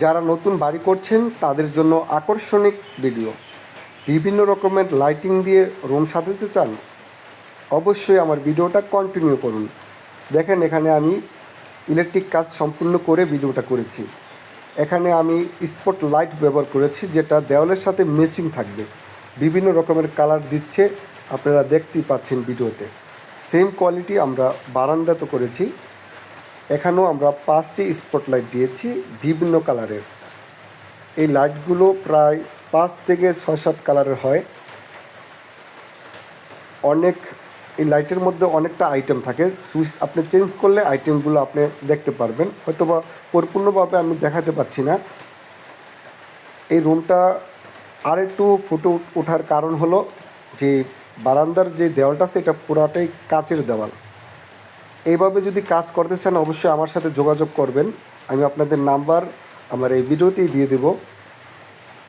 যারা নতুন বাড়ি করছেন তাদের জন্য আকর্ষণিক ভিডিও। বিভিন্ন রকমের লাইটিং দিয়ে রুম সাজাতে চান? অবশ্যই আমার ভিডিওটা কন্টিনিউ করুন। দেখেন এখানে আমি ইলেকট্রিক কাজ সম্পূর্ণ করে ভিডিওটা করেছি। এখানে আমি স্পট লাইট ব্যবহার করেছি, যেটা দেওয়ালের সাথে ম্যাচিং থাকবে। বিভিন্ন রকমের কালার দিচ্ছে, আপনারা দেখতেই পাচ্ছেন ভিডিওতে। সেম কোয়ালিটি আমরা বারান্দাতে করেছি। এখানেও আমরা 5টি স্পট লাইট দিয়েছি বিভিন্ন কালারের। এই লাইটগুলো প্রায় 5 থেকে 6-7 কালারের হয়। এই লাইটের মধ্যে অনেকটা আইটেম থাকে, সুইচ আপনি চেঞ্জ করলে আইটেমগুলো আপনি দেখতে পারবেন। হয়তোবা পরিপূর্ণভাবে আমি দেখাতে পারছি না। এই রুমটা আর একটু ফুটে ওঠার কারণ হলো যে বারান্দার যে দেওয়ালটা আছে এটা পুরাটাই কাচের দেওয়াল। এইভাবে যদি কাজ করতে চান অবশ্যই আমার সাথে যোগাযোগ করবেন। আমি আপনাদের নাম্বার আমার এই ভিডিওতেই দিয়ে দেবো।